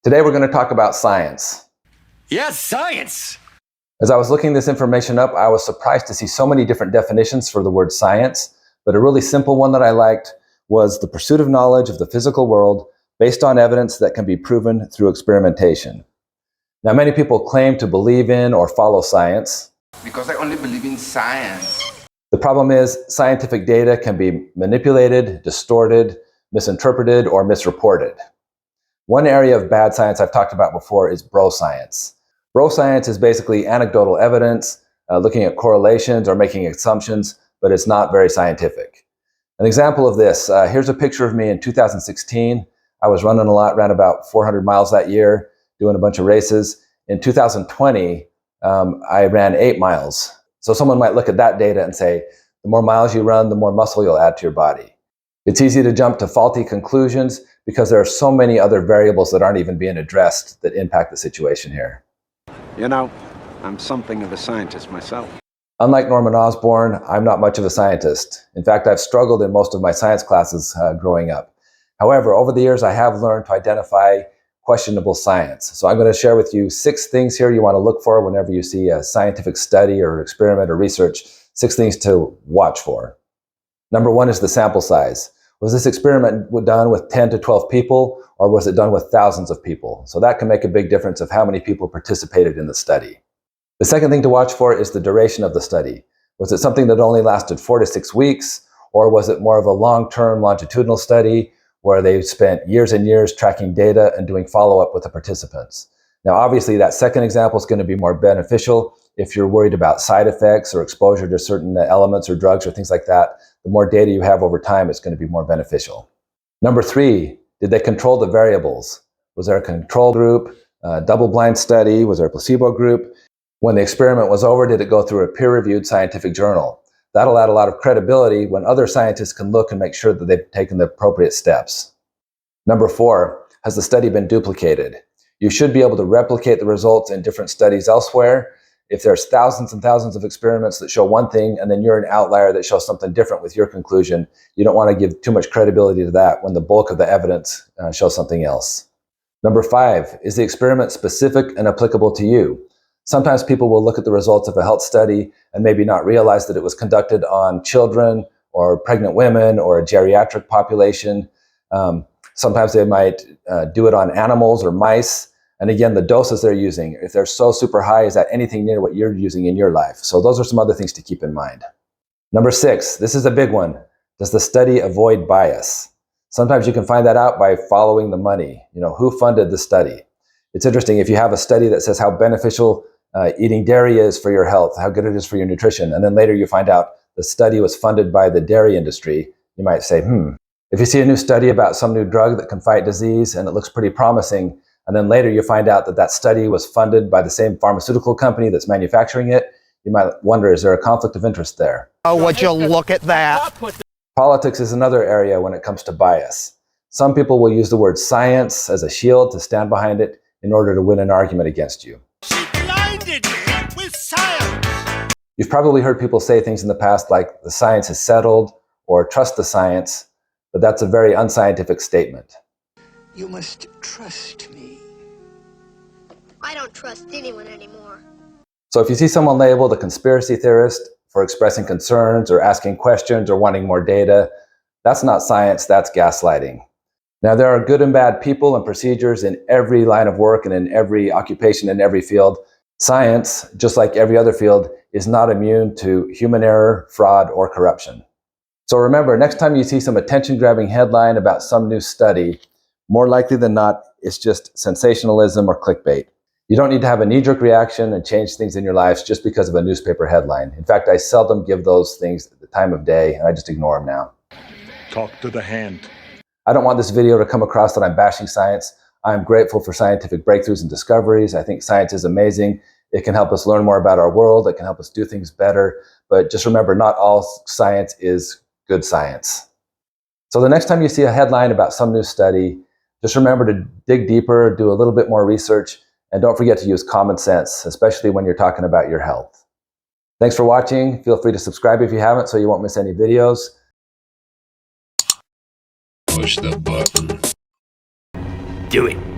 Today we're going to talk about science. Yes, science! As I was looking this information up, I was surprised to see so many different definitions for the word science, but a really simple one that I liked was the pursuit of knowledge of the physical world based on evidence that can be proven through experimentation. Now, many people claim to believe in or follow science. Because I only believe in science. The problem is scientific data can be manipulated, distorted, misinterpreted, or misreported. One area of bad science I've talked about before is bro science. Bro science is basically anecdotal evidence, looking at correlations or making assumptions, but it's not very scientific. An example of this, here's a picture of me in 2016. I was running a lot, ran about 400 miles that year, doing a bunch of races. In 2020, I ran 8 miles. So someone might look at that data and say, the more miles you run, the more muscle you'll add to your body. It's easy to jump to faulty conclusions because there are so many other variables that aren't even being addressed that impact the situation here. You know, I'm something of a scientist myself. Unlike Norman Osborn, I'm not much of a scientist. In fact, I've struggled in most of my science classes growing up. However, over the years, I have learned to identify questionable science. So I'm going to share with you 6 things here you want to look for whenever you see a scientific study or experiment or research, 6 things to watch for. Number 1 is the sample size. Was this experiment done with 10 to 12 people, or was it done with thousands of people? So that can make a big difference of how many people participated in the study. The second thing to watch for is the duration of the study. Was it something that only lasted 4 to 6 weeks, or was it more of a long-term longitudinal study where they spent years and years tracking data and doing follow-up with the participants? Now, obviously, that second example is going to be more beneficial if you're worried about side effects or exposure to certain elements or drugs or things like that. The more data you have over time, it's going to be more beneficial. Number 3, did they control the variables? Was there a control group, a double-blind study? Was there a placebo group? When the experiment was over, did it go through a peer-reviewed scientific journal? That'll add a lot of credibility when other scientists can look and make sure that they've taken the appropriate steps. Number 4, has the study been duplicated? You should be able to replicate the results in different studies elsewhere. If there's thousands and thousands of experiments that show one thing and then you're an outlier that shows something different with your conclusion, you don't want to give too much credibility to that when the bulk of the evidence shows something else. Number 5, is the experiment specific and applicable to you? Sometimes people will look at the results of a health study and maybe not realize that it was conducted on children or pregnant women or a geriatric population. Sometimes they might do it on animals or mice. And again, the doses they're using, if they're so super high, is that anything near what you're using in your life? So those are some other things to keep in mind. Number 6, this is a big one. Does the study avoid bias? Sometimes you can find that out by following the money. You know, who funded the study? It's interesting if you have a study that says how beneficial eating dairy is for your health, how good it is for your nutrition, and then later you find out the study was funded by the dairy industry, you might say, If you see a new study about some new drug that can fight disease and it looks pretty promising, and then later you find out that that study was funded by the same pharmaceutical company that's manufacturing it, you might wonder, is there a conflict of interest there? Oh, would you look at that? Politics is another area when it comes to bias. Some people will use the word science as a shield to stand behind it in order to win an argument against you. She blinded me with science! You've probably heard people say things in the past like, the science is settled, or trust the science, but that's a very unscientific statement. You must trust me. I don't trust anyone anymore. So if you see someone labeled a conspiracy theorist for expressing concerns or asking questions or wanting more data, that's not science, that's gaslighting. Now, there are good and bad people and procedures in every line of work and in every occupation, in every field. Science, just like every other field, is not immune to human error, fraud, or corruption. So remember, next time you see some attention-grabbing headline about some new study, more likely than not, it's just sensationalism or clickbait. You don't need to have a knee-jerk reaction and change things in your lives just because of a newspaper headline. In fact, I seldom give those things the time of day, and I just ignore them now. Talk to the hand. I don't want this video to come across that I'm bashing science. I'm grateful for scientific breakthroughs and discoveries. I think science is amazing. It can help us learn more about our world. It can help us do things better. But just remember, not all science is good science. So the next time you see a headline about some new study, just remember to dig deeper, do a little bit more research, and don't forget to use common sense, especially when you're talking about your health. Thanks for watching. Feel free to subscribe if you haven't so you won't miss any videos. Push the button. Do it.